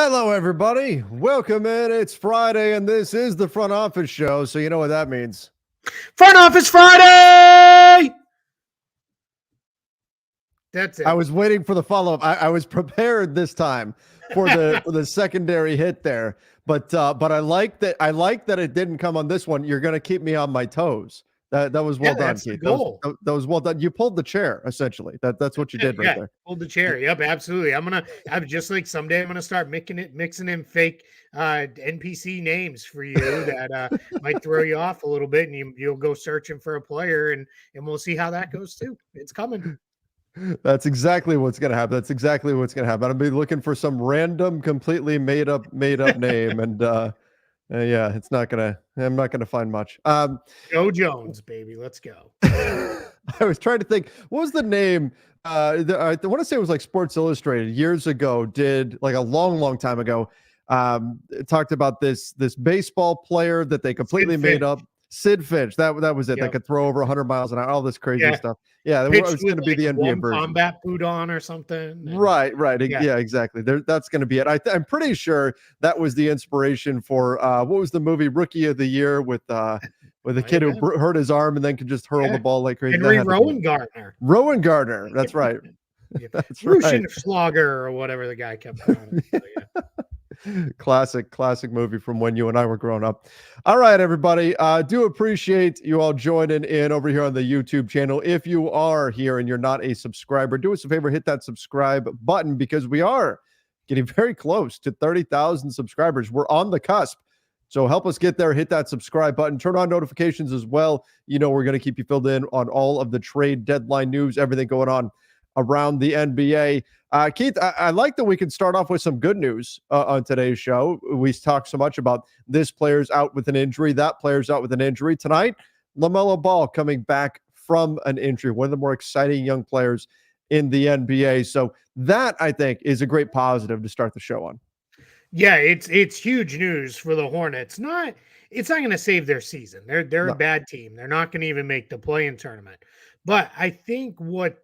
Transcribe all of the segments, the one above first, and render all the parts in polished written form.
Hello, everybody. Welcome in. It's Friday, and this is the Front Office Show, so you know what that means. Front Office Friday! That's it. I was waiting for the follow-up. I was prepared this time for the secondary hit there, but I like that. I like that it didn't come on this one. You're going to keep me on my toes. That was well done, that's Keith. the goal. That was well done. You pulled the chair, essentially. That's what you did right there. Pulled the chair. Yep, absolutely. I'm just like someday I'm gonna start mixing in fake NPC names for you that might throw you off a little bit, and you'll go searching for a player, and we'll see how that goes too. It's coming. That's exactly what's going to happen. That's exactly what's going to happen. I'll be looking for some random, completely made up name, and yeah, I'm not gonna find much. Joe Jones, baby, let's go. I was trying to think, what was the name? I want to say it was like Sports Illustrated years ago. Did like a long time ago. It talked about this baseball player that they completely made up. Sid Finch. That was it. Yep. They could throw over 100 miles an hour. All this crazy stuff. Yeah, it was going to be the NBA version. Combat boot on or something. Right. Yeah, exactly. That's going to be it. I'm pretty sure that was the inspiration for what was the movie Rookie of the Year with a kid who hurt his arm and then could just hurl the ball like crazy. Rowan Gardner. Rowan Gardner. That's right. That's right. Schlager or whatever the guy kept calling it. Classic movie from when you and I were growing up. All right, everybody. Do appreciate you all joining in over here on the YouTube channel. If you are here and you're not a subscriber, do us a favor, hit that subscribe button because we are getting very close to 30,000 subscribers. We're on the cusp. So help us get there. Hit that subscribe button. Turn on notifications as well. You know, we're going to keep you filled in on all of the trade deadline news, everything going on around the NBA. Keith, I like that we can start off with some good news on today's show. We talked so much about this player's out with an injury, that player's out with an injury. Tonight, Lamelo Ball coming back from an injury, one of the more exciting young players in the NBA. So that, I think, is a great positive to start the show on. Yeah, it's huge news for the Hornets. It's not going to save their season. They're a bad team. They're not going to even make the play-in tournament. But I think what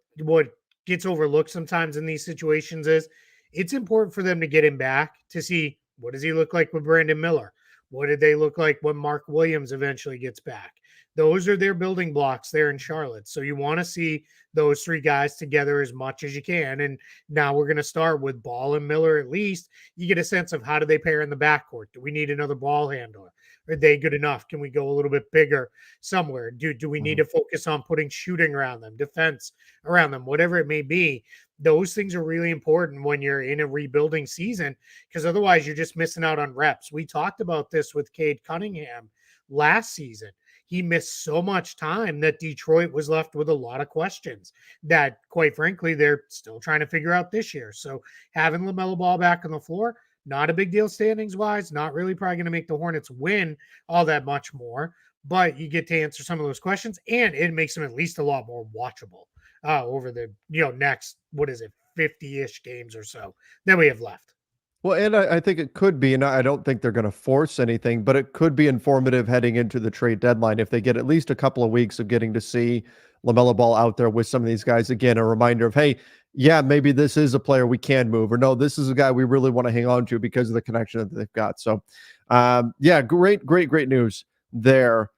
gets overlooked sometimes in these situations is it's important for them to get him back to see what does he look like with Brandon Miller? What did they look like when Mark Williams eventually gets back? Those are their building blocks there in Charlotte. So you want to see those three guys together as much as you can. And now we're going to start with Ball and Miller at least. You get a sense of how do they pair in the backcourt? Do we need another ball handler? Are they good enough? Can we go a little bit bigger somewhere? Do we need to focus on putting shooting around them, defense around them, whatever it may be? Those things are really important when you're in a rebuilding season because otherwise you're just missing out on reps. We talked about this with Cade Cunningham last season. He missed so much time that Detroit was left with a lot of questions that, quite frankly, they're still trying to figure out this year. So having LaMelo Ball back on the floor, not a big deal standings-wise, not really probably going to make the Hornets win all that much more, but you get to answer some of those questions, and it makes them at least a lot more watchable over the next, 50-ish games or so that we have left. Well, and I think it could be, and I don't think they're going to force anything, but it could be informative heading into the trade deadline if they get at least a couple of weeks of getting to see LaMelo Ball out there with some of these guys. Again, a reminder of, hey, yeah, maybe this is a player we can move, or no, this is a guy we really want to hang on to because of the connection that they've got. So, yeah, great news there.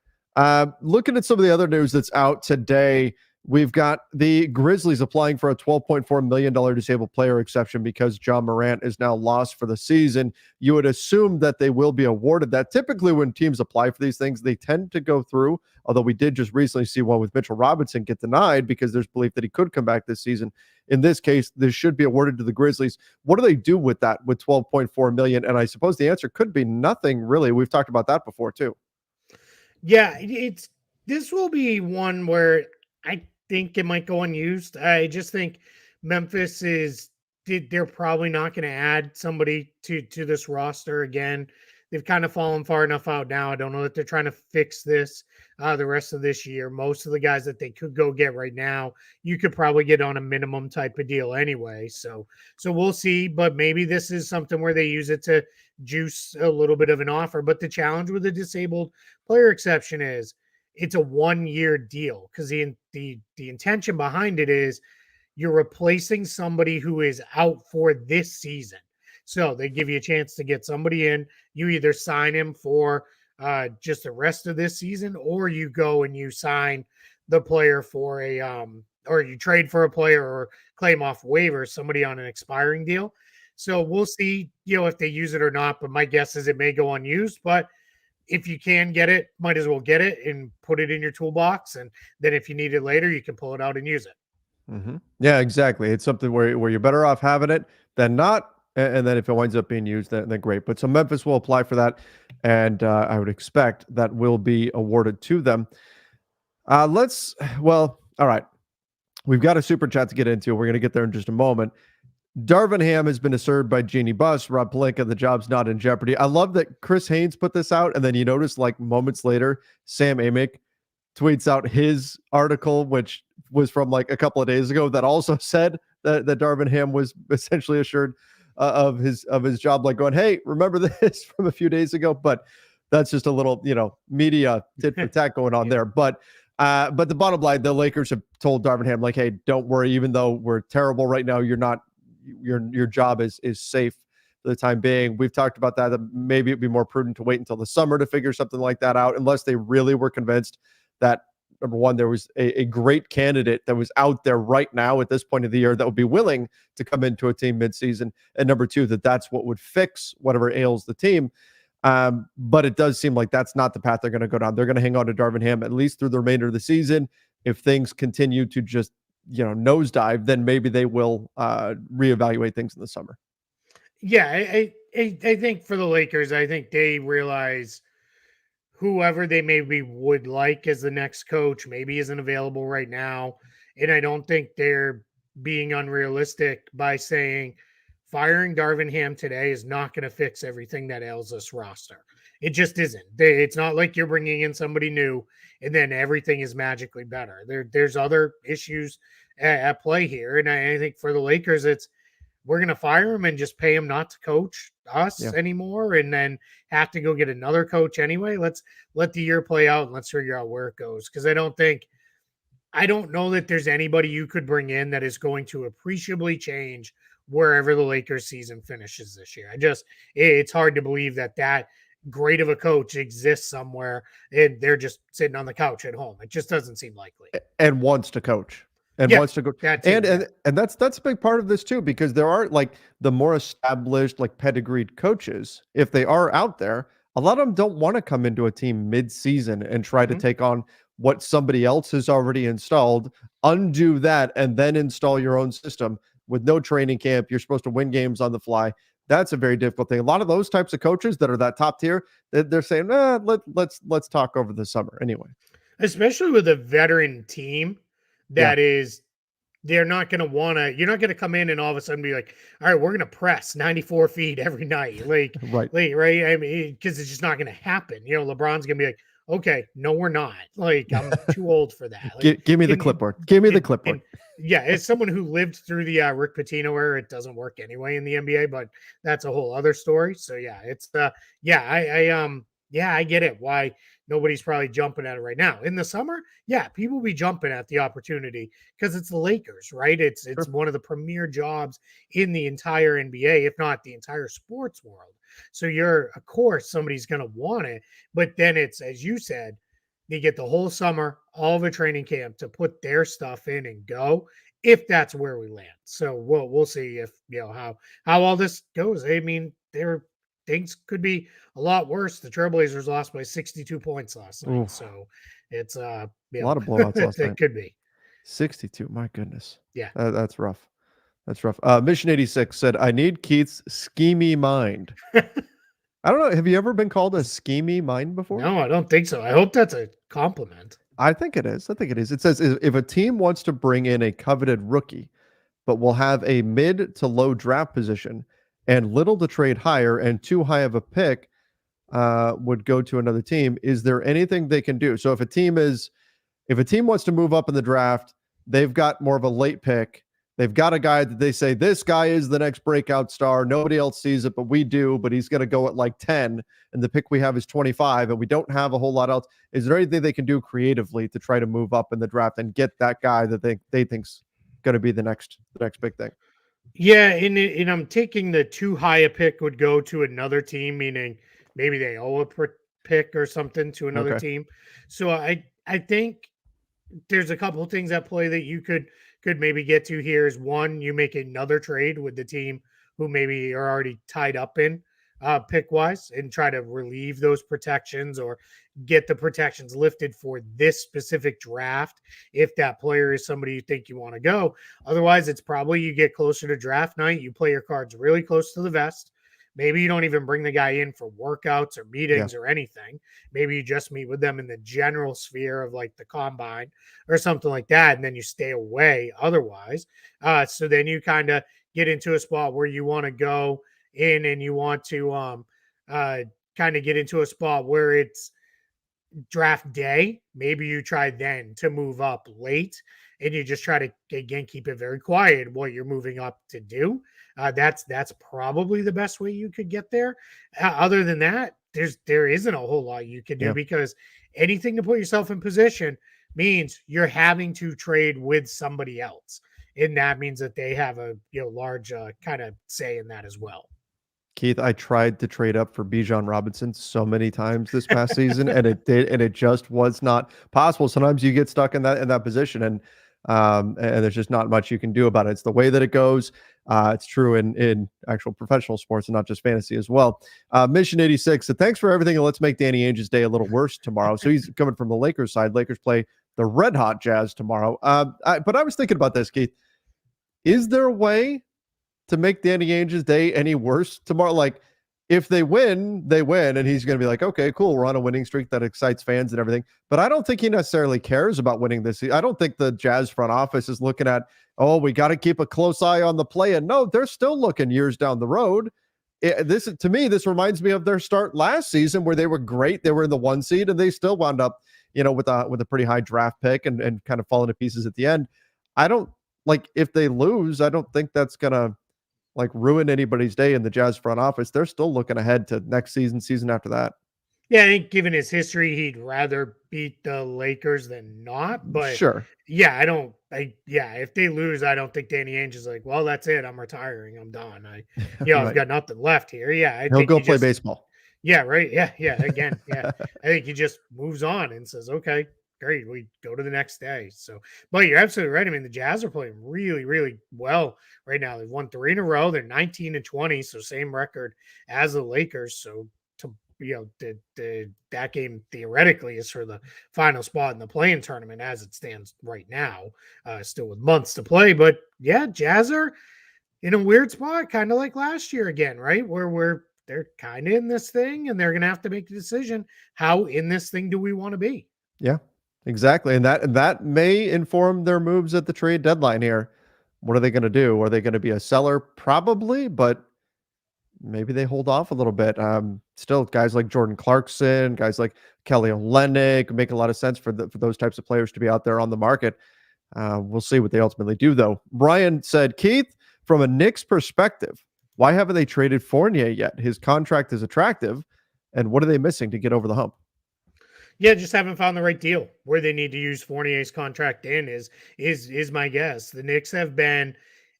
Looking at some of the other news that's out today, we've got the Grizzlies applying for a $12.4 million disabled player exception because John Morant is now lost for the season. You would assume that they will be awarded that. Typically, when teams apply for these things, they tend to go through, although we did just recently see one with Mitchell Robinson get denied because there's belief that he could come back this season. In this case, this should be awarded to the Grizzlies. What do they do with that, with $12.4 million? And I suppose the answer could be nothing, really. We've talked about that before, too. Yeah, this will be one where I think it might go unused. I just think Memphis they're probably not going to add somebody to this roster again. They've kind of fallen far enough out now. I don't know that they're trying to fix this the rest of this year. Most of the guys that they could go get right now, you could probably get on a minimum type of deal anyway. So we'll see, but maybe this is something where they use it to juice a little bit of an offer. But the challenge with the disabled player exception is it's a 1-year deal because the intention behind it is you're replacing somebody who is out for this season. So they give you a chance to get somebody in. You either sign him for just the rest of this season, or you go and you sign the player for or you trade for a player or claim off waivers somebody on an expiring deal. So we'll see, if they use it or not. But my guess is it may go unused. But if you can get it, might as well get it and put it in your toolbox. And then if you need it later, you can pull it out and use it. Mm-hmm. Yeah, exactly. It's something where you're better off having it than not. And then if it winds up being used, then great. But so Memphis will apply for that. And I would expect that will be awarded to them. All right. We've got a super chat to get into. We're going to get there in just a moment. Darvin Ham has been assured by Jeannie Buss, Rob Pelinka, the job's not in jeopardy. I love that Chris Haynes put this out, and then you notice like moments later, Sam Amick tweets out his article, which was from like a couple of days ago, that also said that Darvin Ham was essentially assured of his job, like going, hey, remember this from a few days ago? But that's just a little, media tit for tat going on there. But the bottom line, the Lakers have told Darvin Ham, like, hey, don't worry, even though we're terrible right now, you're not, your job is safe for the time being. We've talked about that maybe it'd be more prudent to wait until the summer to figure something like that out, unless they really were convinced that, number one, there was a great candidate that was out there right now at this point of the year that would be willing to come into a team midseason, and number two, that's what would fix whatever ails the team. But it does seem like that's not the path they're going to go down. They're going to hang on to Darvin Ham at least through the remainder of the season. If things continue to just nosedive, then maybe they will reevaluate things in the summer. Yeah, I think for the Lakers, I think they realize whoever they maybe would like as the next coach maybe isn't available right now. And I don't think they're being unrealistic by saying firing Darvin Ham today is not going to fix everything that ails this roster. It just isn't. It's not like you're bringing in somebody new and then everything is magically better. There's other issues at play here. And I think for the Lakers, we're going to fire him and just pay him not to coach us anymore, and then have to go get another coach anyway. Let's let the year play out and let's figure out where it goes. Because I don't know that there's anybody you could bring in that is going to appreciably change wherever the Lakers season finishes this year. It's hard to believe that great of a coach exists somewhere and they're just sitting on the couch at home. It just doesn't seem likely. And wants to coach. And wants to go. And that's a big part of this too, because there are like the more established, like pedigreed coaches, if they are out there, a lot of them don't want to come into a team mid-season and try to take on what somebody else has already installed, undo that, and then install your own system with no training camp. You're supposed to win games on the fly. That's a very difficult thing. A lot of those types of coaches that are that top tier, they're saying, let's talk over the summer anyway. Especially with a veteran team. They're not going to want to, you're not going to come in and all of a sudden be like, all right, we're going to press 94 feet every night. Right. I mean, because it's just not going to happen. LeBron's going to be like, okay, no, we're not. Like, I'm too old for that. Like, give me the clipboard. Give me the clipboard. As someone who lived through the Rick Pitino era, it doesn't work anyway in the NBA, but that's a whole other story. So I get it. Why nobody's probably jumping at it right now. In the summer, people will be jumping at the opportunity because it's the Lakers, right? It's one of the premier jobs in the entire NBA, if not the entire sports world. So of course, somebody's going to want it. But then it's, as you said, they get the whole summer, all of a training camp to put their stuff in and go, if that's where we land. So we'll see if, how all this goes. I mean, things could be a lot worse. The Trailblazers lost by 62 points last night. Ooh. So it's a lot of blowouts last night. It could be 62. My goodness. Yeah. That's rough. That's rough. Mission 86 said, I need Keith's schemy mind. I don't know. Have you ever been called a schemy mind before? No, I don't think so. I hope that's a compliment. I think it is. It says, if a team wants to bring in a coveted rookie, but will have a mid to low draft position and little to trade higher and too high of a pick would go to another team, is there anything they can do? So if a team wants to move up in the draft, they've got more of a late pick. They've got a guy that they say, this guy is the next breakout star. Nobody else sees it, but we do. But he's going to go at like 10, and the pick we have is 25, and we don't have a whole lot else. Is there anything they can do creatively to try to move up in the draft and get that guy that they think's going to be the next big thing? Yeah, and I'm taking the too high a pick would go to another team, meaning maybe they owe a pick or something to another Okay. team. So I think there's a couple of things at play that you could maybe get to here. Is one, you make another trade with the team who maybe are already tied up in pick wise and try to relieve those protections or get the protections lifted for this specific draft if that player is somebody you think you want to go. Otherwise, it's probably you get closer to draft night, you play your cards really close to the vest. Maybe you don't even bring the guy in for workouts or Yeah. meetings or anything. Maybe you just meet with them in the general sphere of like the combine or something like that, and then you stay away otherwise. So then you kind of get into a spot where you want to go in and you want to uh, kind of get into a spot where it's draft day. Maybe you try then to move up late and you just try to again keep it very quiet what you're moving up to do. That's probably the best way you could get there. Other than that, there isn't a whole lot you could do Yeah. because anything to put yourself in position means you're having to trade with somebody else, and that means that they have a large kind of say in that as well. Keith, I tried to trade up for Bijan Robinson so many times this past season, and it just was not possible. Sometimes you get stuck in that position, and there's just not much you can do about it. It's the way that it goes. It's true in actual professional sports and not just fantasy as well. Mission 86 said, thanks for everything, and let's make Danny Ainge's day a little worse tomorrow. So he's coming from the Lakers side. Lakers play the red hot Jazz tomorrow. But I was thinking about this, Keith. Is there a way to make Danny Ainge's day any worse tomorrow? Like, if they win, and he's going to be like, okay, cool, we're on a winning streak that excites fans and everything. But I don't think he necessarily cares about winning this. I don't think the Jazz front office is looking at, oh, we got to keep a close eye on the play. And no, they're still looking years down the road. To me, this reminds me of their start last season where they were great. They were in the 1 seed and they still wound up, with a pretty high draft pick and kind of falling to pieces at the end. I don't like if they lose. I don't think that's gonna like ruin anybody's day in the Jazz front office. They're still looking ahead to next season after that. Yeah, I think given his history, he'd rather beat the Lakers than not. But Sure. yeah, I don't. Yeah, if they lose, I don't think Danny Ainge is like, well, that's it. I'm retiring. I'm done. I've Right. got nothing left here. Yeah, I He'll think go he play just. baseball. Yeah, right. Yeah, yeah. Again, yeah. I think he just moves on and says, okay, great. We go to the next day. So, but you're absolutely right. I mean, the Jazz are playing really, really well right now. They've won 3 in a row. They're 19-20, so same record as the Lakers. So to that game theoretically is for the final spot in the play-in tournament as it stands right now, still with months to play. But yeah, Jazz are in a weird spot, kind of like last year again, right? Where they're kind of in this thing and they're going to have to make a decision. How in this thing do we want to be? Yeah, exactly. And that may inform their moves at the trade deadline here. What are they going to do? Are they going to be a seller? Probably, but maybe they hold off a little bit. Still, guys like Jordan Clarkson, guys like Kelly Olynyk make a lot of sense for those types of players to be out there on the market. We'll see what they ultimately do, though. Brian said, Keith, from a Knicks perspective, why haven't they traded Fournier yet? His contract is attractive, and what are they missing to get over the hump? Yeah, just haven't found the right deal. Where they need to use Fournier's contract in is my guess. The Knicks have been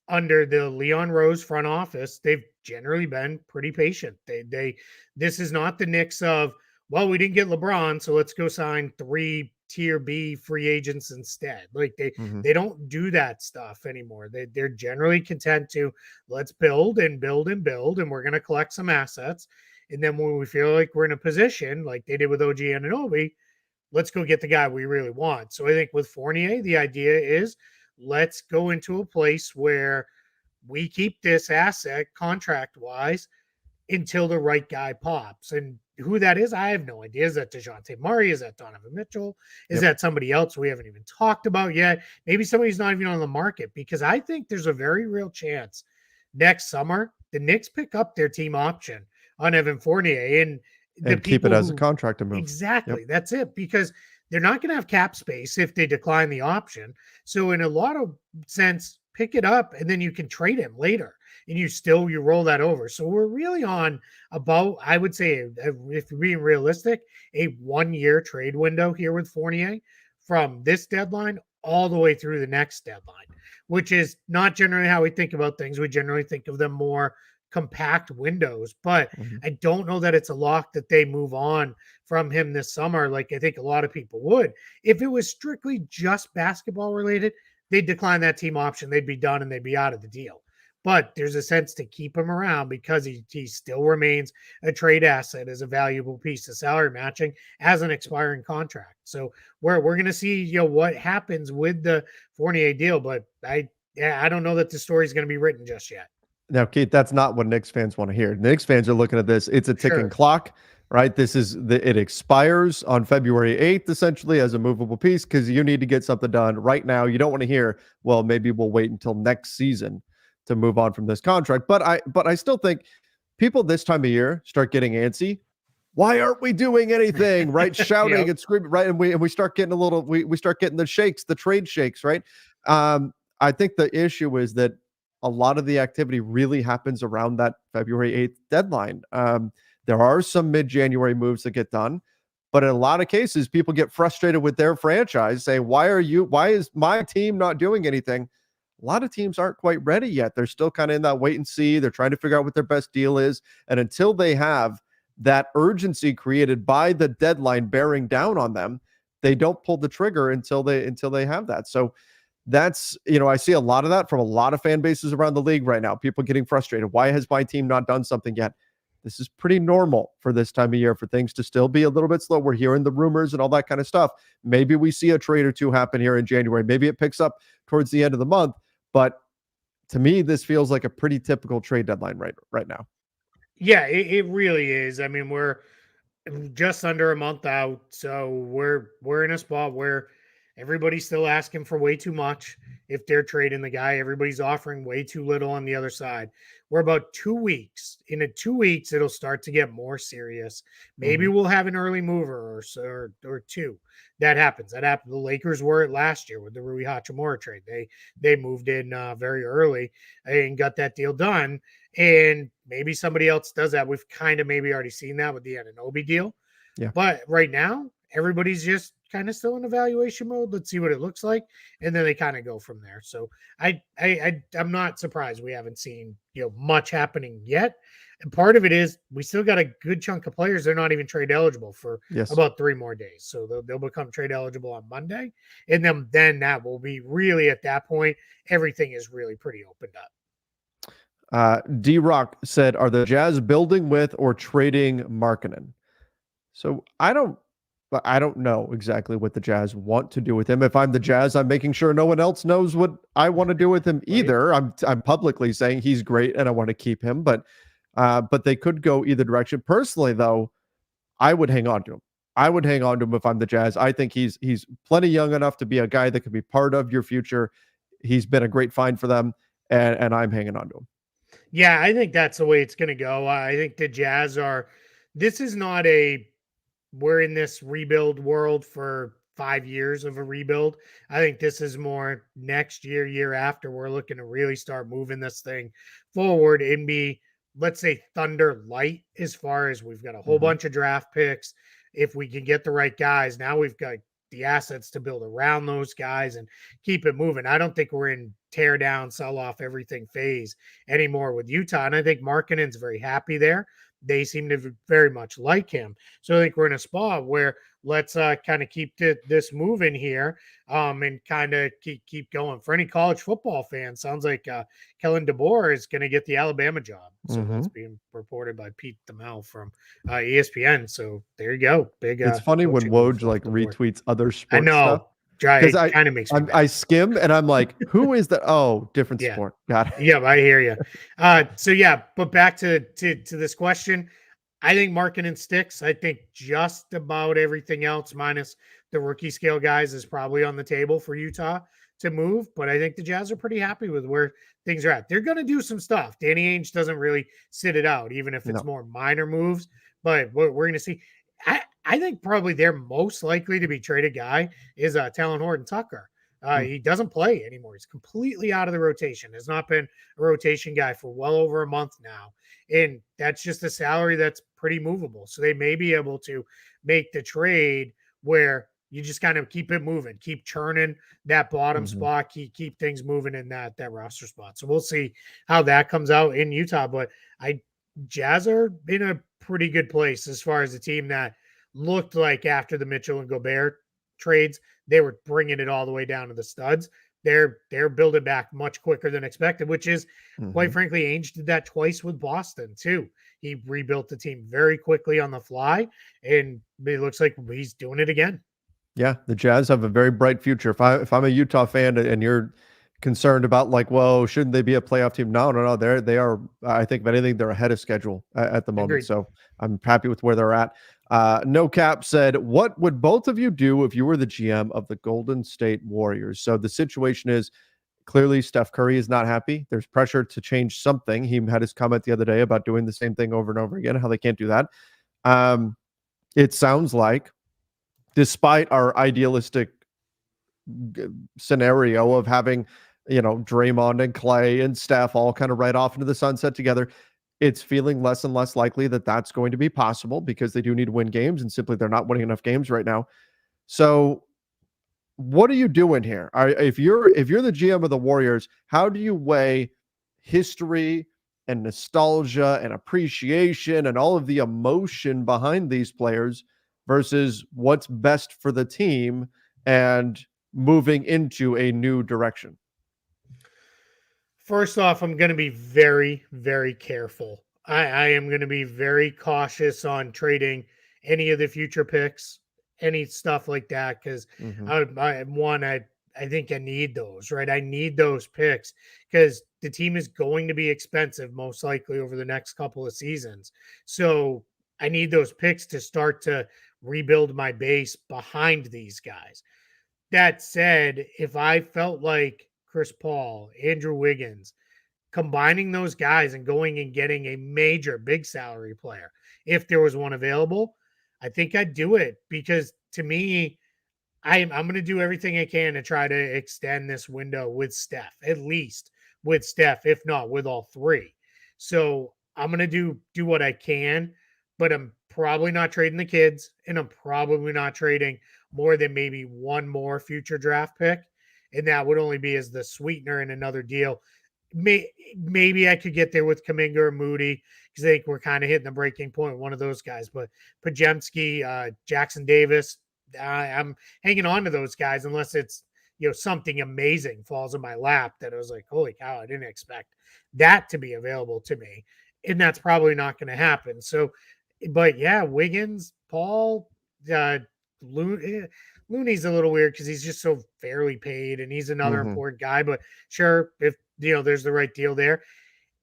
under the Leon Rose front office. They've generally been pretty patient. They this is not the Knicks of, well, we didn't get LeBron, so let's go sign 3 tier B free agents instead. Like Mm-hmm. they don't do that stuff anymore. They're generally content to let's build and build and build, and we're going to collect some assets. And then when we feel like we're in a position like they did with OG Anunoby, let's go get the guy we really want. So I think with Fournier, the idea is let's go into a place where we keep this asset contract wise until the right guy pops. And who that is, I have no idea. Is that DeJounte Murray? Is that Donovan Mitchell? Is Yep. that somebody else we haven't even talked about yet? Maybe somebody's not even on the market, because I think there's a very real chance next summer the Knicks pick up their team option on Evan Fournier, and the And keep it people as a who contract to move. Yep. exactly, that's it, because they're not going to have cap space if they decline the option. So in a lot of sense, pick it up and then you can trade him later and you roll that over. So we're really on about, I would say, if we're being realistic, a 1 year trade window here with Fournier from this deadline all the way through the next deadline, which is not generally how we think about things. We generally think of them more compact windows, but Mhm. I don't know that it's a lock that they move on from him this summer like I think a lot of people would. If it was strictly just basketball related, they'd decline that team option, they'd be done and they'd be out of the deal. But there's a sense to keep him around because he still remains a trade asset as a valuable piece of salary matching as an expiring contract. So we're going to see what happens with the Fournier deal, but I don't know that the story is going to be written just yet. Now, Keith, that's not what Knicks fans want to hear. Knicks fans are looking at this. It's a ticking Sure. clock, right? It expires on February 8th, essentially, as a movable piece because you need to get something done right now. You don't want to hear, well, maybe we'll wait until next season to move on from this contract. But I still think people this time of year start getting antsy. Why aren't we doing anything? Right? Shouting Yep. and screaming, right? And we start getting we start getting the shakes, the trade shakes, right? I think the issue is that a lot of the activity really happens around that February 8th deadline. There are some mid-January moves that get done, but in a lot of cases, people get frustrated with their franchise, say, why is my team not doing anything? A lot of teams aren't quite ready yet. They're still kind of in that wait and see. They're trying to figure out what their best deal is. And until they have that urgency created by the deadline bearing down on them, they don't pull the trigger until they have that. So that's, I see a lot of that from a lot of fan bases around the league right now. People getting frustrated. Why has my team not done something yet? This is pretty normal for this time of year for things to still be a little bit slow. We're hearing the rumors and all that kind of stuff. Maybe we see a trade or two happen here in January. Maybe it picks up towards the end of the month. But to me, this feels like a pretty typical trade deadline right now. Yeah, it really is. I mean, we're just under a month out, so we're in a spot where everybody's still asking for way too much. If they're trading the guy, everybody's offering way too little on the other side. We're about 2 weeks. In 2 weeks, it'll start to get more serious. Maybe Mm-hmm. we'll have an early mover or two. That happens. That happened. The Lakers were it last year with the Rui Hachimura trade. They moved in very early and got that deal done. And maybe somebody else does that. We've kind of maybe already seen that with the Anunoby deal. Yeah. But right now, everybody's just kind of still in evaluation mode. Let's see what it looks like, and then they kind of go from there. So I'm not surprised we haven't seen much happening yet. And part of it is we still got a good chunk of players they're not even trade eligible for Yes. about 3 more days. So they'll become trade eligible on Monday, and then that will be really at that point everything is really pretty opened up. D-Rock said, are the Jazz building with or trading Markkanen? So I don't know exactly what the Jazz want to do with him. If I'm the Jazz, I'm making sure no one else knows what I want to do with him either. Right. I'm publicly saying he's great and I want to keep him, but they could go either direction. Personally, though, I would hang on to him. I would hang on to him if I'm the Jazz. I think he's plenty young enough to be a guy that could be part of your future. He's been a great find for them, and I'm hanging on to him. Yeah, I think that's the way it's going to go. I think the Jazz are. This is not we're in this rebuild world for 5 years of a rebuild. I think this is more next year, year after. We're looking to really start moving this thing forward and be, let's say, thunder light as far as we've got a whole bunch of draft picks. If we can get the right guys, now we've got the assets to build around those guys and keep it moving. I don't think we're in tear down, sell off everything phase anymore with Utah. And I think Markkanen's very happy there. They seem to very much like him. So I think we're in a spot where let's kind of keep this moving here and kind of keep going. For any college football fans, sounds like Kellen DeBoer is going to get the Alabama job. So that's being reported by Pete Thamel from ESPN. So there you go. Big. It's funny when Woj like retweets other sports stuff. Because it kind of makes me I skim and I'm like, who is that? Oh, different sport. Got it. Yeah, I hear you. So yeah, but back to this question. I think Markkanen sticks. I think just about everything else, minus the rookie scale guys, is probably on the table for Utah to move. But I think the Jazz are pretty happy with where things are at. They're going to do some stuff. Danny Ainge doesn't really sit it out, even if it's more minor moves. But we're going to see. I think probably their most likely to be traded guy is Talon Horton-Tucker. He doesn't play anymore. He's completely out of the rotation. Has not been a rotation guy for well over a month now. And that's just a salary that's pretty movable. So they may be able to make the trade where you just kind of keep it moving, keep churning that bottom Mhm. spot, keep things moving in that roster spot. So we'll see how that comes out in Utah. But I Jazz are in a pretty good place as far as the team that looked like after the Mitchell and Gobert trades, they were bringing it all the way down to the studs. They're building back much quicker than expected, which is quite Mhm. frankly, Ainge did that twice with Boston too. He rebuilt the team very quickly on the fly, and it looks like he's doing it again. Yeah, the Jazz have a very bright future. If I'm a Utah fan and you're concerned about like, well, shouldn't they be a playoff team? No, no, no. They are. I think if anything, they're ahead of schedule at the moment. Agreed. So I'm happy with where they're at. No Cap said, "What would both of you do if you were the GM of the Golden State Warriors?" So the situation is clearly Steph Curry is not happy. There's pressure to change something. He had his comment the other day about doing the same thing over and over again. How they can't do that. Um, it sounds like, despite our idealistic scenario of having, Draymond and Clay and Steph all kind of right off into the sunset together, it's feeling less and less likely that that's going to be possible because they do need to win games and simply they're not winning enough games right now. So, what are you doing here? If you're the GM of the Warriors, how do you weigh history and nostalgia and appreciation and all of the emotion behind these players versus what's best for the team and moving into a new direction? First off, I'm going to be very, very careful. I am going to be very cautious on trading any of the future picks, any stuff like that, because Mhm. I think I need those, right? I need those picks because the team is going to be expensive, most likely over the next couple of seasons. So I need those picks to start to rebuild my base behind these guys. That said, if I felt like Chris Paul, Andrew Wiggins, combining those guys and going and getting a major big salary player, if there was one available, I think I'd do it because to me, I'm going to do everything I can to try to extend this window with Steph, at least with Steph, if not with all three. So I'm going to do what I can, but I'm probably not trading the kids, and I'm probably not trading more than maybe one more future draft pick, and that would only be as the sweetener in another deal. Maybe I could get there with Kaminga or Moody because I think we're kind of hitting the breaking point. One of those guys, but Pajemski, Jackson Davis, I'm hanging on to those guys unless it's something amazing falls in my lap that I was like, holy cow, I didn't expect that to be available to me, and that's probably not going to happen. So, but yeah, Wiggins, Paul, uh, Looney's a little weird because he's just so fairly paid, and he's another Mhm. important guy. But sure, if there's the right deal there,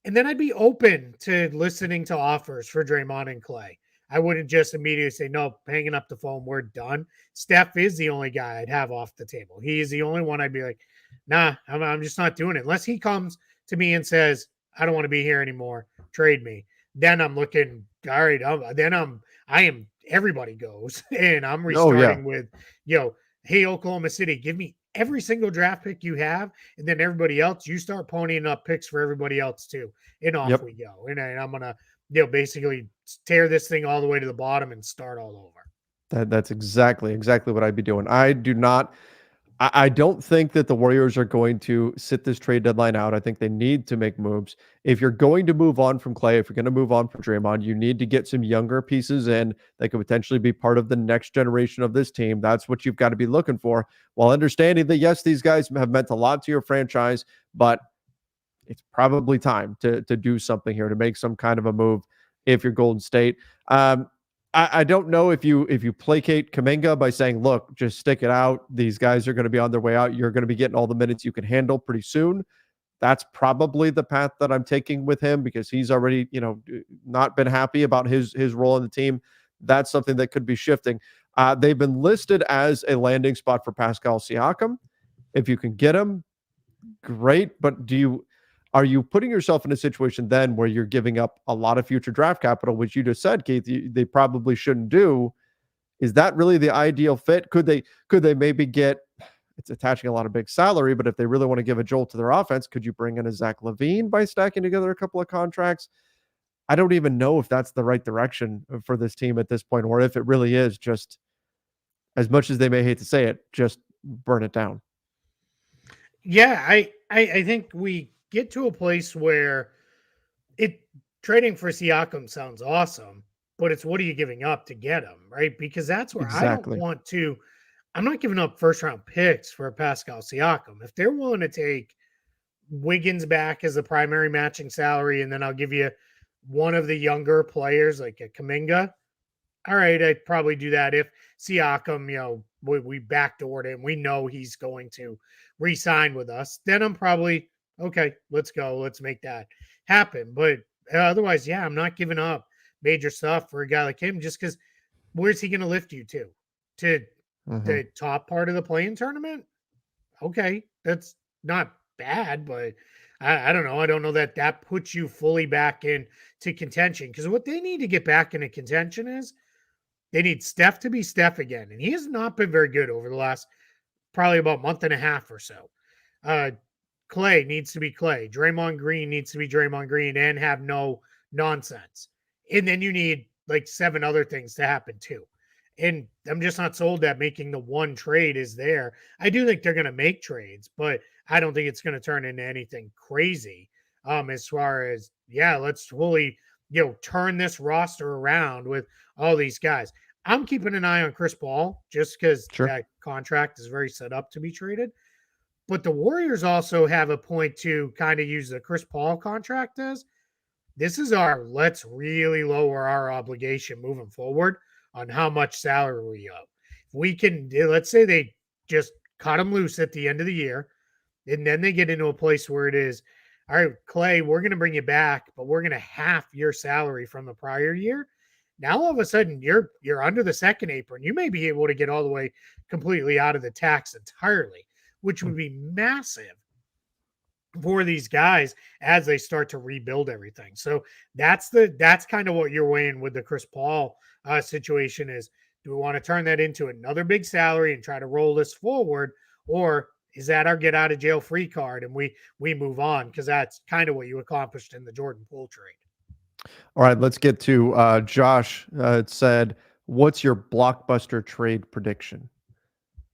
and then I'd be open to listening to offers for Draymond and Clay. I wouldn't just immediately say, no, hanging up the phone, we're done. Steph is the only guy I'd have off the table. He is the only one I'd be like, nah, I'm just not doing it. Unless he comes to me and says, I don't want to be here anymore, trade me. Then I'm looking, all right, I am, everybody goes. And I'm Oh, yeah. restarting with, hey, Oklahoma City, give me every single draft pick you have. And then everybody else, you start ponying up picks for everybody else too, and off Yep. we go. And I'm gonna, basically tear this thing all the way to the bottom and start all over. That's exactly what I'd be doing. I don't think that the Warriors are going to sit this trade deadline out. I think they need to make moves. If you're going to move on from Clay, if you're going to move on from Draymond, you need to get some younger pieces in that could potentially be part of the next generation of this team. That's what you've got to be looking for, while understanding that, yes, these guys have meant a lot to your franchise, but it's probably time to do something here, to make some kind of a move if you're Golden State. I don't know if you placate Kaminga by saying, look, just stick it out. These guys are going to be on their way out. You're going to be getting all the minutes you can handle pretty soon. That's probably the path that I'm taking with him because he's already, not been happy about his role in the team. That's something that could be shifting. They've been listed as a landing spot for Pascal Siakam. If you can get him, great. But are you putting yourself in a situation then where you're giving up a lot of future draft capital, which you just said, Keith, they probably shouldn't do? Is that really the ideal fit? Could they maybe get, it's attaching a lot of big salary, but if they really want to give a jolt to their offense, could you bring in a Zach LaVine by stacking together a couple of contracts? I don't even know if that's the right direction for this team at this point, or if it really is just as much as they may hate to say it, just burn it down. Yeah, I think we get to a place where it trading for Siakam sounds awesome, but it's what are you giving up to get him, right? Because that's where I don't Exactly. want to. I'm not giving up first round picks for Pascal Siakam. If they're willing to take Wiggins back as the primary matching salary, and then I'll give you one of the younger players like a Kaminga. All right, I'd probably do that if Siakam, we backdoored him. We know he's going to re-sign with us. Then I'm probably okay. Let's go. Let's make that happen. But otherwise, yeah, I'm not giving up major stuff for a guy like him just because where's he going to lift you to? To Mm-hmm. the top part of the playing tournament? Okay, that's not bad, but I don't know. I don't know that that puts you fully back into contention because what they need to get back into contention is they need Steph to be Steph again, and he has not been very good over the last probably about month and a half or so. Uh, Clay needs to be Clay. Draymond Green needs to be Draymond Green and have no nonsense. And then you need like 7 other things to happen too. And I'm just not sold that making the one trade is there. I do think they're going to make trades, but I don't think it's going to turn into anything crazy. As far as yeah, let's fully turn this roster around with all these guys. I'm keeping an eye on Chris Paul just because Sure. that contract is very set up to be traded. But the Warriors also have a point to kind of use the Chris Paul contract as this is our let's really lower our obligation moving forward on how much salary we owe. If we can, let's say they just cut him loose at the end of the year, and then they get into a place where it is, all right, Clay, we're going to bring you back, but we're going to half your salary from the prior year. Now all of a sudden you're under the second apron. You may be able to get all the way completely out of the tax entirely, which would be massive for these guys as they start to rebuild everything. So that's kind of what you're weighing with the Chris Paul situation is do we want to turn that into another big salary and try to roll this forward, or is that our get out of jail free card and we move on because that's kind of what you accomplished in the Jordan Poole trade. All right, let's get to Josh. It said, "What's your blockbuster trade prediction?"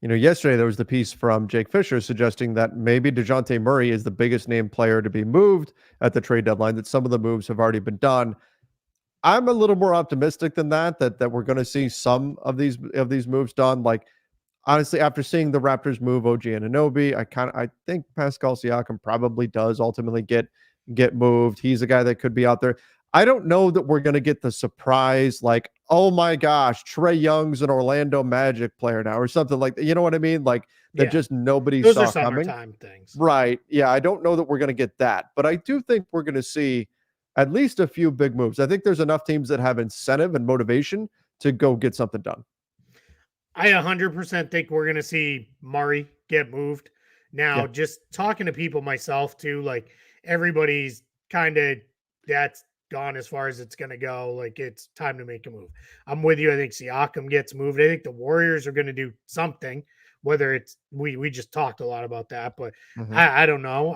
Yesterday there was the piece from Jake Fisher suggesting that maybe DeJounte Murray is the biggest name player to be moved at the trade deadline, that some of the moves have already been done. I'm a little more optimistic than that we're going to see some of these moves done. Like, honestly, after seeing the Raptors move OG Anunoby, I think Pascal Siakam probably does ultimately get moved. He's a guy that could be out there. I don't know that we're going to get the surprise like, oh my gosh, Trae Young's an Orlando Magic player now or something like that. You know what I mean? Like that Yeah, just nobody those are saw coming. summertime things. Right. Yeah, I don't know that we're going to get that, but I do think we're going to see at least a few big moves. I think there's enough teams that have incentive and motivation to go get something done. I 100% think we're going to see Murray get moved. Now, Yeah. just talking to people myself too, like everybody's kind of that's gone as far as it's going to go. Like it's time to make a move. I'm with you. I think Siakam gets moved. I think the Warriors are going to do something. Whether it's we just talked a lot about that, but Mm-hmm. I don't know.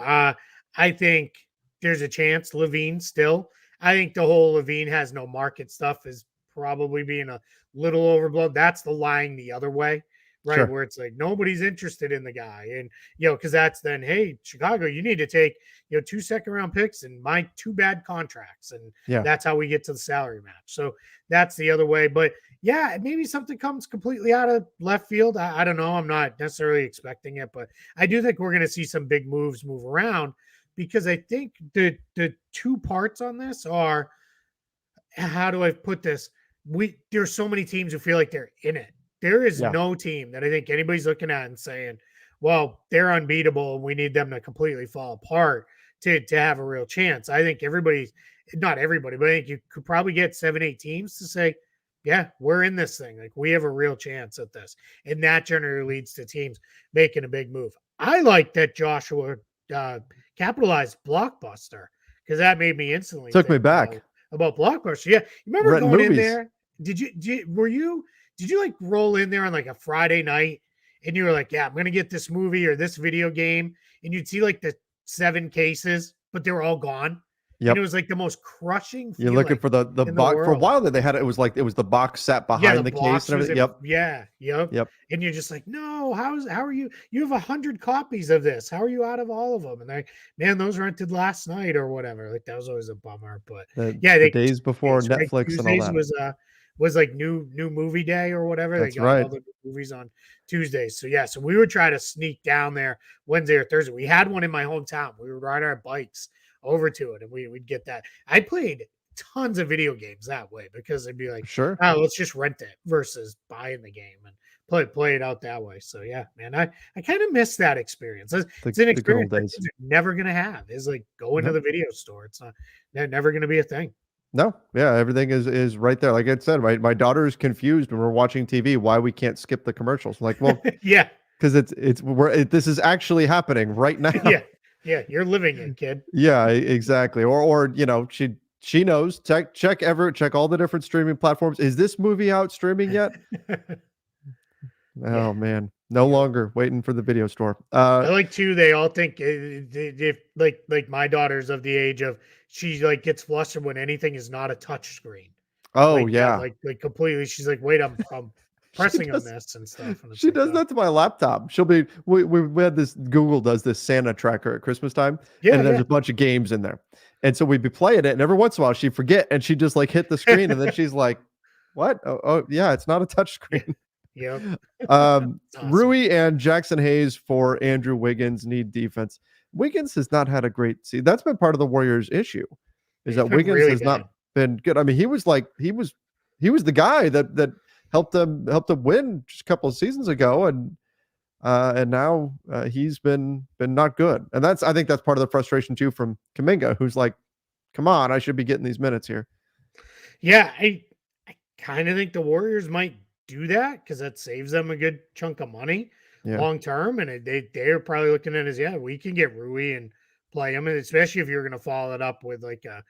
I think there's a chance Levine still. I think the whole Levine has no market stuff is probably being a little overblown. That's the lying the other way, right? Sure. Where it's like nobody's interested in the guy. And, because that's then, hey, Chicago, you need to take, 2 second-round picks and my 2 bad contracts. And Yeah. that's how we get to the salary match. So that's the other way. But yeah, maybe something comes completely out of left field. I don't know. I'm not necessarily expecting it, but I do think we're going to see some big moves move around because I think the 2 parts on this are how do I put this? There's so many teams who feel like they're in it. There is Yeah. no team that I think anybody's looking at and saying, well, they're unbeatable and we need them to completely fall apart to have a real chance. I think everybody's not everybody, but I think you could probably get 7-8 teams to say, yeah, we're in this thing. Like we have a real chance at this. And that generally leads to teams making a big move. I like that Joshua capitalized Blockbuster because that made me instantly Took me think back. about Blockbuster. Yeah. You remember Renting going in movies. there? Did you like roll in there on like a Friday night and you were like, yeah, I'm going to get this movie or this video game. And you'd see like the 7 cases, but they were all gone. and it Yep. was like the most crushing You're looking feeling for the in the box for a world. while that they had it was like it was the box set Yeah, the behind the case box and was everything. in, Yep. yeah, yep. Yep. And you're just like, no, how are you have 100 copies of this? How are you out of all of them? And they're like, man, those rented last night or whatever. Like that was always a bummer. But yeah, The they days before Tuesdays, right? Netflix and all Tuesdays that. was like new movie day or whatever. They That's got right. all the movies on Tuesdays. So yeah, so we would try to sneak down there Wednesday or Thursday. We had one in my hometown. We would ride our bikes over to it and we'd get that. I played tons of video games that way because it'd be like, Sure. oh, let's just rent it versus buying the game and play it out that way. So yeah, man, I kind of miss that experience. It's an The good old experience that days. kids are never gonna have. Is like going to No. the video store. It's not they're never gonna be a thing. No. Yeah, everything is right there. Like I said, my daughter is confused when we're watching TV why we can't skip the commercials. I'm like, well, Yeah, because this is actually happening right now. yeah, yeah. You're living it, kid. Yeah, exactly. Or she knows. Check all the different streaming platforms. Is this movie out streaming yet? Yeah, Oh man, no yeah. longer waiting for the video store. I like too. They all think if like my daughter's of the age of she like gets flustered when anything is not a touch screen. Oh Like that, yeah, like completely. She's like, wait, I'm she pressing on does. this and stuff, and it's She like, does that to my laptop. She'll be we had this Google does this Santa tracker at Christmas time, yeah, and there's yeah. a bunch of games in there, and so we'd be playing it, and every once in a while she'd forget, and she'd just like hit the screen, and then she's like, "What? Oh yeah, it's not a touch Yeah. screen." Yep. Awesome. Rui and Jackson Hayes for Andrew Wiggins need defense. Wiggins has not had a great season. That's been part of the Warriors' issue, is He's that been Wiggins really has bad. not been good. I mean, he was the guy that helped them win just a couple of seasons ago, and now he's been not good. And I think that's part of the frustration too from Kuminga, who's like, come on, I should be getting these minutes here. Yeah, I kind of think the Warriors might do that because that saves them a good chunk of money Yeah. long term, and they're probably looking at it as, yeah, we can get Rui and play him, and especially if you're going to follow it up with like a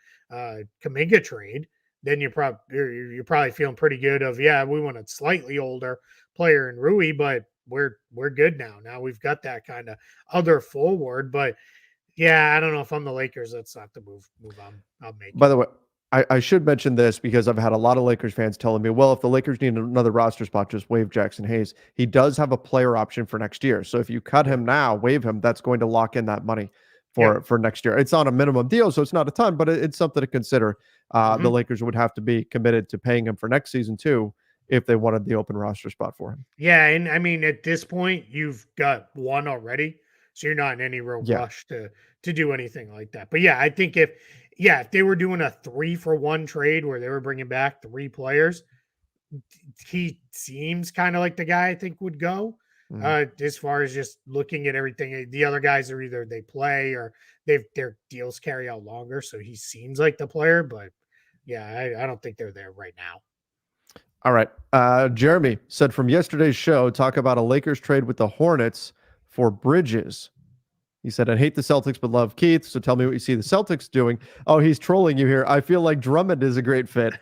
Kuminga trade, then you're probably feeling pretty good of, yeah, we want a slightly older player in Rui, but we're good now. Now we've got that kind of other forward, but yeah, I don't know if I'm the Lakers. That's not the move I'm By making. the way, I should mention this because I've had a lot of Lakers fans telling me, well, if the Lakers need another roster spot, just waive Jackson Hayes. He does have a player option for next year. So if you cut Yep. him now, waive him, that's going to lock in that money Yep. for next year. It's on a minimum deal, so it's not a ton, but it's something to consider. The Mhm. Lakers would have to be committed to paying him for next season too if they wanted the open roster spot for him. Yeah, and I mean at this point you've got one already, so you're not in any real Yeah. rush to do anything like that. But yeah, I think if they were doing a 3-for-1 trade where they were bringing back 3 players, he seems kind of like the guy I think would go. Mm. As far as just looking at everything, the other guys are either they play or their deals carry out longer, so he seems like the player. But yeah, I don't think they're there right now. All right. Jeremy said from yesterday's show, talk about a Lakers trade with the Hornets for Bridges. He said, I hate the Celtics, but love Keith. So tell me what you see the Celtics doing. Oh, he's trolling you here. I feel like Drummond is a great fit.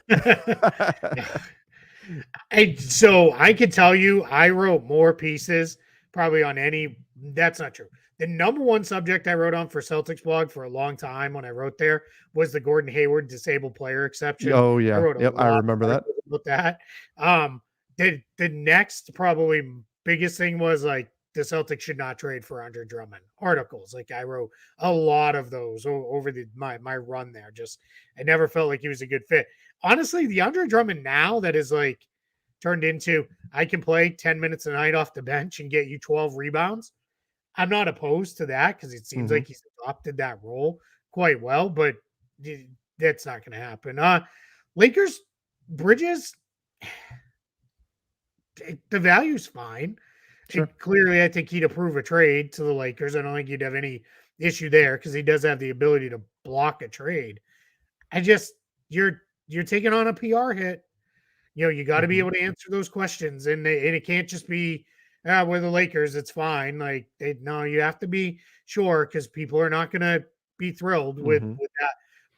So I could tell you, I wrote more pieces probably on any. That's not true. The number one subject I wrote on for Celtics blog for a long time when I wrote there was the Gordon Hayward disabled player exception. Oh, I yeah. wrote a Yep. I lot remember of that. articles about that. The next probably biggest thing was like the Celtics should not trade for Andre Drummond articles. Like I wrote a lot of those over my run there. Just I never felt like he was a good fit. Honestly, the Andre Drummond now that is like turned into I can play 10 minutes a night off the bench and get you 12 rebounds. I'm not opposed to that because it seems Mhm. like he's adopted that role quite well, but that's not going to happen. Lakers Bridges, the value's fine. Sure. Clearly, I think he'd approve a trade to the Lakers. I don't think you'd have any issue there because he does have the ability to block a trade. I just you're taking on a PR hit. You got to be Mhm. able to answer those questions, and it can't just be we're the Lakers. It's fine. Like no, you have to be sure because people are not going to be thrilled Mhm. with that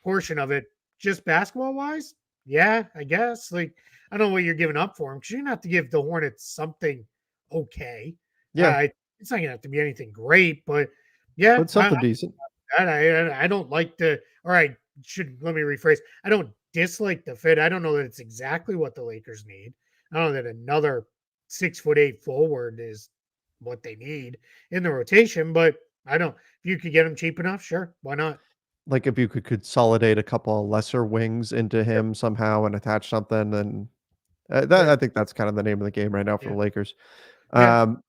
portion of it. Just basketball wise, yeah, I guess. Like I don't know what you're giving up for him because you're gonna have to give the Hornets something okay. Yeah. It's not gonna have to be anything great, but yeah, But something decent. I don't like the all right. let me rephrase. I don't dislike the fit. I don't know that it's exactly what the Lakers need. I don't know that another 6'8" forward is what they need in the rotation, but I don't. If you could get him cheap enough, sure, why not? Like if you could consolidate a couple of lesser wings into Yep. him somehow and attach something, then Right. I think that's kind of the name of the game right now for Yeah. the Lakers. Yeah. Um,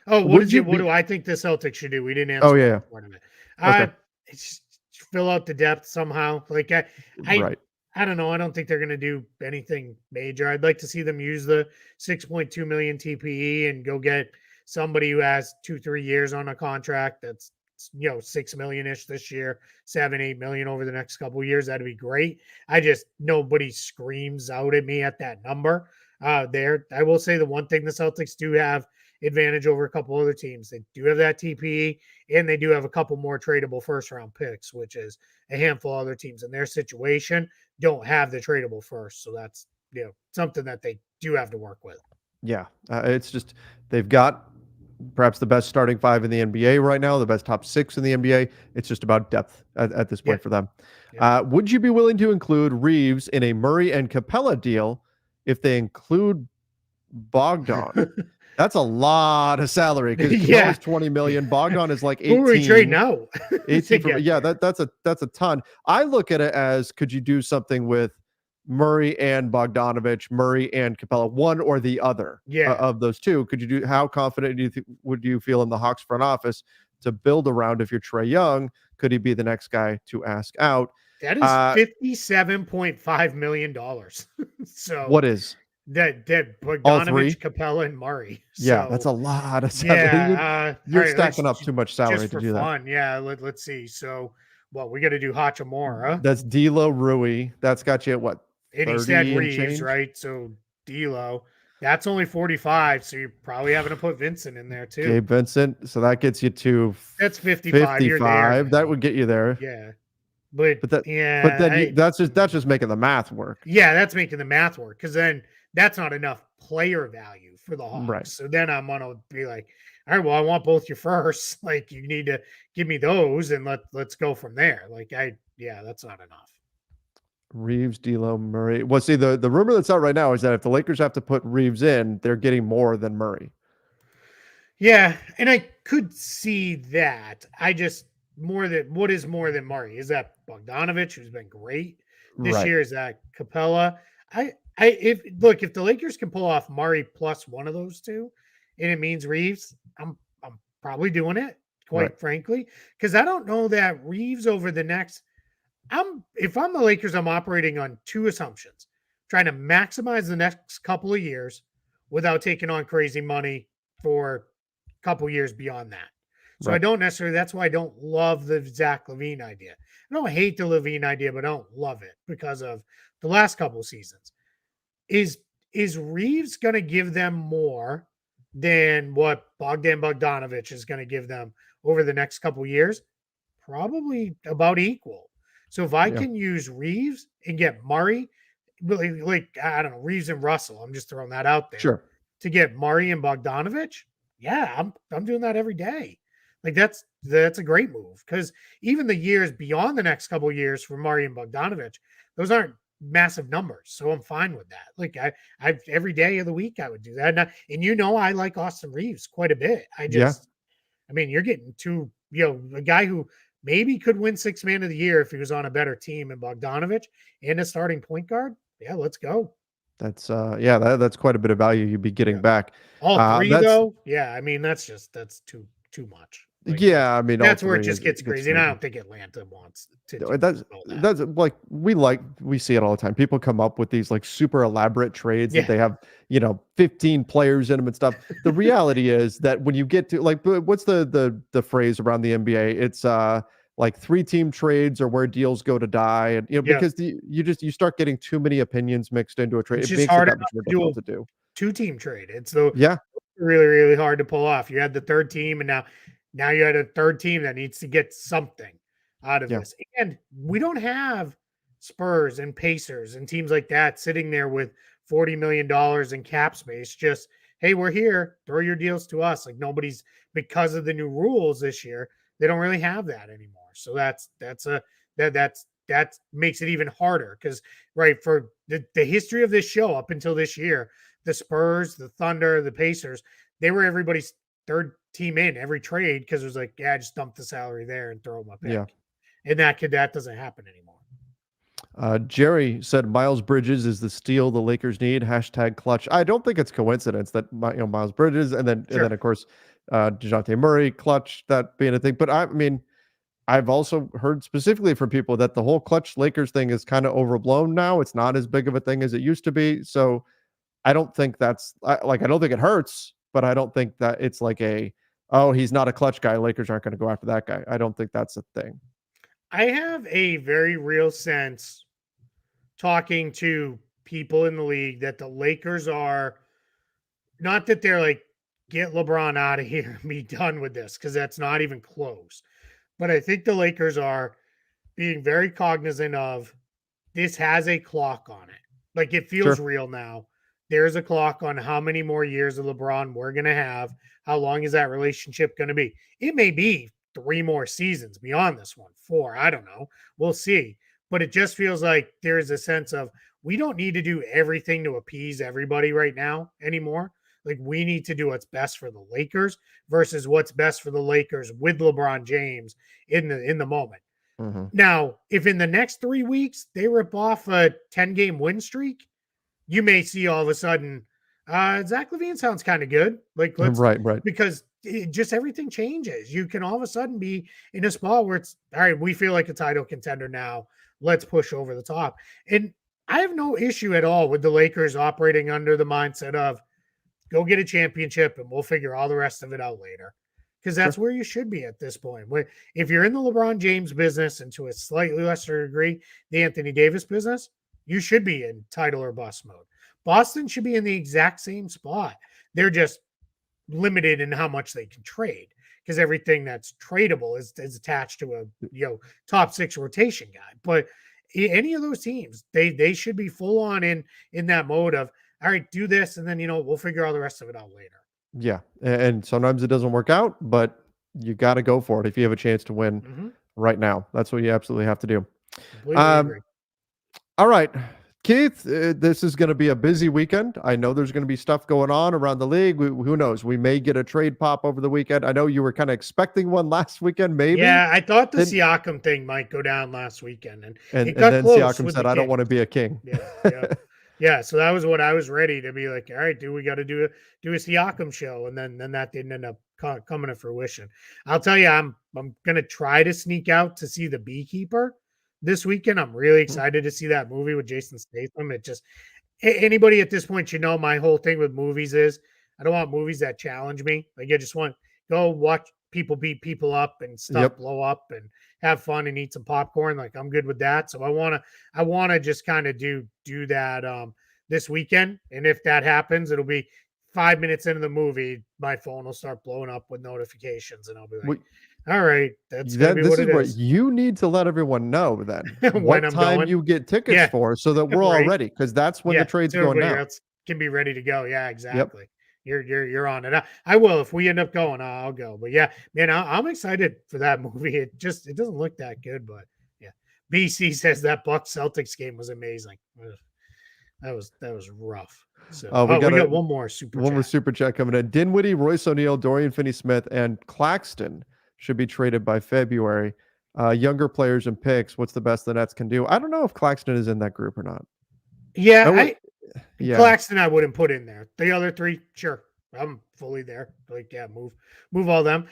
Oh, would you what be? do I think the Celtics should do? We didn't Oh answer yeah, that yeah. part of it. Okay, It's fill out the depth somehow. Like I right. I don't know. I don't think they're gonna do anything major. I'd like to see them use the 6.2 million TPE and go get somebody who has 2-3 years on a contract that's 6 million ish this year, 7-8 million over the next couple of years. That'd be great. I just nobody screams out at me at that number. There, I will say the one thing the Celtics do have advantage over a couple other teams. They do have that TPE, and they do have a couple more tradable first round picks, which is a handful of other teams in their situation don't have the tradable first. So that's something that they do have to work with. Yeah, it's just they've got perhaps the best starting five in the NBA right now, the best top six in the NBA. It's just about depth at this Yeah. point for them. Yeah. Would you be willing to include Reeves in a Murray and Capella deal if they include Bogdan? That's a lot of salary because Yeah. Capella's 20 million. Bogdan is like Who are we trading 18. out? 18 for yeah, that's a ton. I look at it as could you do something with Murray and Bogdanovich, Murray and Capella, one or the other Yeah. of those two? Could you do? How confident would you feel in the Hawks front office to build around? If you're Trae Young, could he be the next guy to ask out? That is $57.5 million. So What is that all three? Bogdanovich, Capella, and Murray. Yeah, that's So a lot of salary. yeah. All You're right. Let's stacking up too much salary just to for do that. fun. Yeah. Let's see. So, well, we got to do Hachimura. That's D'Lo, Rui. That's got you at what, And he said 30 and Reeves, change? right? So D'Lo, that's only 45. So you're probably having to put Vincent in there too. Gabe Vincent. So that gets you to That's 55. You're there 55. That then. would get you there. Yeah. But But that but yeah, then that's just making the math work. yeah, that's making the math work because then that's not enough player value for the Right. Hawks. So then I'm gonna be like, all right, well, I want both your firsts. Like you need to give me those and let's go from there. Like that's not enough. Reeves, D'Lo, Murray. Well, see, the rumor that's out right now is that if the Lakers have to put Reeves in, they're getting more than Murray. Yeah, and I could see that. I just what is more than Murray? Is that Bogdanovich, who's been great this Right. year? Is that Capella? If the Lakers can pull off Murray plus one of those two, and it means Reeves, I'm probably doing it, Right. quite frankly, because I don't know that Reeves over the next. If I'm the Lakers, I'm operating on two assumptions: trying to maximize the next couple of years without taking on crazy money for couple years beyond that. So I Right. don't necessarily, that's why I don't love the Zach Levine idea. I don't hate the Levine idea, but I don't love it because of the last couple of seasons. Is is Reeves going to give them more than what Bogdan Bogdanovich is going to give them over the next couple of years? Probably about equal. So if I Yeah. can use Reeves and get Murray, like I don't know, Reeves and Russell, I'm just throwing that out there Sure. to get Murray and Bogdanovich, yeah, I'm doing that every day. Like that's a great move because even the years beyond the next couple of years for Murray and Bogdanovich, those aren't massive numbers. So I'm fine with that. Like I every day of the week I would do that. And I like Austin Reeves quite a bit. Yeah. I mean, you're getting a guy who maybe could win six man of the year if he was on a better team in Bogdanovich and a starting point guard. Yeah, let's go. That's that's quite a bit of value you'd be getting Yeah. back. All three That's though, yeah. I mean, that's too much. Like yeah, I mean all that's where it three just is gets gets crazy. And I crazy. don't think Atlanta wants to That's all that. that's like we see it all the time. People come up with these like super elaborate trades that Yeah. they have, 15 players in them and stuff. The reality is that when you get to like what's the phrase around the NBA? It's like three team trades or where deals go to die. And Yeah. because you start getting too many opinions mixed into a trade. It's It just makes it hard that enough much more to do a difficult to do. two-team trade. It's the Yeah. really, really hard to pull off. You had the third team, and now you had a third team that needs to get something out of Yeah. this. And we don't have Spurs and Pacers and teams like that sitting there with $40 million in cap space. Just, hey, we're here. Throw your deals to us. Like nobody's because of the new rules this year. They don't really have that anymore. So that's that makes it even harder because, right, for the history of this show up until this year, the Spurs, the Thunder, the Pacers, they were everybody's third team in every trade because it was like, yeah, just dump the salary there and throw them a Yeah. pick. And that doesn't happen anymore. Jerry said Miles Bridges is the steal the Lakers need. Hashtag clutch. I don't think it's coincidence that Miles Bridges and then of course DeJounte Murray clutch that being a thing. But I mean, I've also heard specifically from people that the whole clutch Lakers thing is kind of overblown now. It's not as big of a thing as it used to be. So I don't think I don't think it hurts, but I don't think that it's like oh, he's not a clutch guy. Lakers aren't going to go after that guy. I don't think that's a thing. I have a very real sense talking to people in the league that the Lakers are not that they're like, get LeBron out of here and be done with this, because that's not even close. But I think the Lakers are being very cognizant of this has a clock on it. Like it feels real now. There's a clock on how many more years of LeBron we're going to have. How long is that relationship going to be? It may be 3 more seasons beyond this one, 4. I don't know. We'll see. But it just feels like there is a sense of we don't need to do everything to appease everybody right now anymore. Like we need to do what's best for the Lakers versus what's best for the Lakers with LeBron James in the moment. Mm-hmm. Now, if in the next 3 weeks they rip off a 10-game win streak, you may see all of a sudden, Zach LaVine sounds kind of good. Like let's right. because just everything changes. You can all of a sudden be in a spot where it's all right. We feel like a title contender now. Let's push over the top. And I have no issue at all with the Lakers operating under the mindset of go get a championship and we'll figure all the rest of it out later. Because that's where you should be at this point. If you're in the LeBron James business and to a slightly lesser degree, the Anthony Davis business, you should be in title or bust mode. Boston should be in the exact same spot. They're just limited in how much they can trade because everything that's tradable is attached to a top 6 rotation guy. But any of those teams, they should be full on in that mode of all right, do this, and then we'll figure all the rest of it out later. Yeah, and sometimes it doesn't work out, but you got to go for it if you have a chance to win right now. That's what you absolutely have to do. Completely agree. All right, Keith, this is going to be a busy weekend. I know there's going to be stuff going on around the league. Who knows? We may get a trade pop over the weekend. I know you were kind of expecting one last weekend, maybe. Yeah, I thought the Siakam thing might go down last weekend, and it got then close Siakam said, "I don't want to be a king." Yeah. So that was what I was ready to be like. All right, we got to do a Siakam show, and then that didn't end up coming to fruition. I'll tell you, I'm gonna try to sneak out to see The Beekeeper this weekend. I'm really excited to see that movie with Jason Statham. It just anybody at this point, my whole thing with movies is I don't want movies that challenge me. Like I just want go watch people beat people up and stuff blow up and have fun and eat some popcorn. Like I'm good with that. So I want to just kind of do that this weekend. And if that happens, it'll be 5 minutes into the movie, my phone will start blowing up with notifications and I'll be like, all right, that's gonna be what it is. What you need to let everyone know then what time you get tickets for so that we're all ready. Cause that's when the trade's going down. Else can be ready to go. Yeah, exactly. You're on it. I will if we end up going. I'll go. But yeah, man, I'm excited for that movie. It doesn't look that good, but yeah. BC says that Bucks Celtics game was amazing. That was rough. So we got one more super chat coming in. Dinwiddie, Royce O'Neal, Dorian Finney-Smith, and Claxton should be traded by February. Younger players and picks. What's the best the Nets can do? I don't know if Claxton is in that group or not. Yeah, Claxton I wouldn't put in there. The other 3, sure. I'm fully there. Like, yeah, move all them.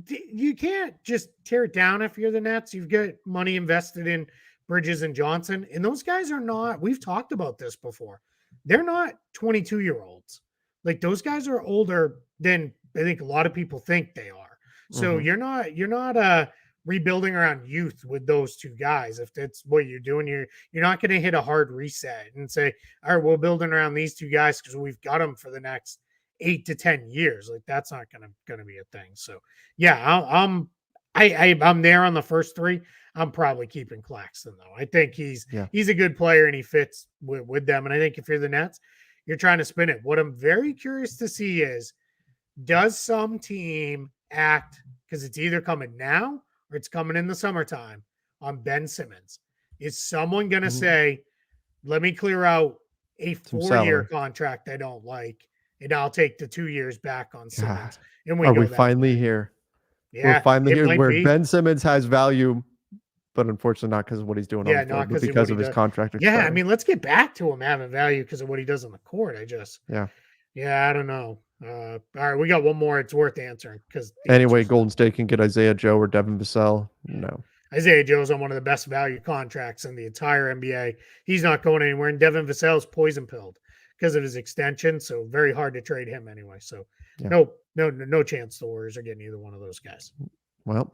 You can't just tear it down if you're the Nets. You've got money invested in Bridges and Johnson, and those guys are not. We've talked about this before. They're not 22-year-olds. Like those guys are older than I think a lot of people think they are. So you're not rebuilding around youth with those 2 guys. If that's what you're doing, you're not going to hit a hard reset and say, all right, we're building around these 2 guys because we've got them for the next 8 to 10 years. Like that's not going to be a thing. So yeah, I'm there on the first 3. I'm probably keeping Claxton though. I think he's a good player and he fits with them. And I think if you're the Nets, you're trying to spin it. What I'm very curious to see is, does some team act, because it's either coming now or it's coming in the summertime, on Ben Simmons? Is someone going to Mhm. say, let me clear out a Some 4-year salary. contract I don't like, and I'll take the 2 years back on God, Simmons, and we are we go that finally way. here? We're Yeah, finally it here might where be. Ben Simmons has value, but unfortunately not because of what he's doing on Yeah, the floor, not but because of what because he of his does. contract Yeah, I expiring. mean, let's get back to him having value because of what he does on the court. Yeah. Yeah, I don't know. All right, we got one more. It's worth answering because the Anyway, answer's Golden State can get Isaiah Joe or Devin Vassell. yeah. No. Isaiah Joe's on one of the best value contracts in the entire NBA. He's not going anywhere, and Devin Vassell's poison pilled because of his extension, so very hard to trade him anyway. So Yeah. no chance the Warriors are getting either one of those guys. Well,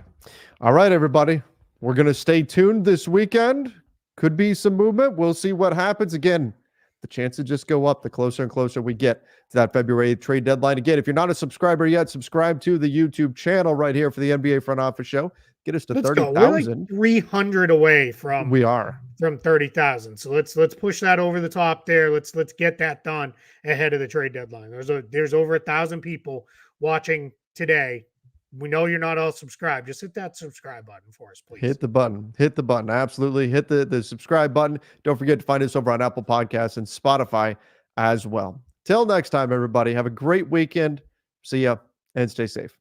all right, everybody. We're going to stay tuned this weekend. Could be some movement. We'll see what happens. Again, the chances just go up the closer and closer we get to that February 8th trade deadline. Again, if you're not a subscriber yet, subscribe to the YouTube channel right here for the NBA Front Office Show. Get us to Let's go. We're like 30,000. 300 away from We are. 30,000. So let's push that over the top there. Let's get that done ahead of the trade deadline. There's over 1,000 people watching today. We know you're not all subscribed. Just hit that subscribe button for us, please. Hit the button. Hit the button. Absolutely. Hit the subscribe button. Don't forget to find us over on Apple Podcasts and Spotify as well. Till next time, everybody. Have a great weekend. See ya and stay safe.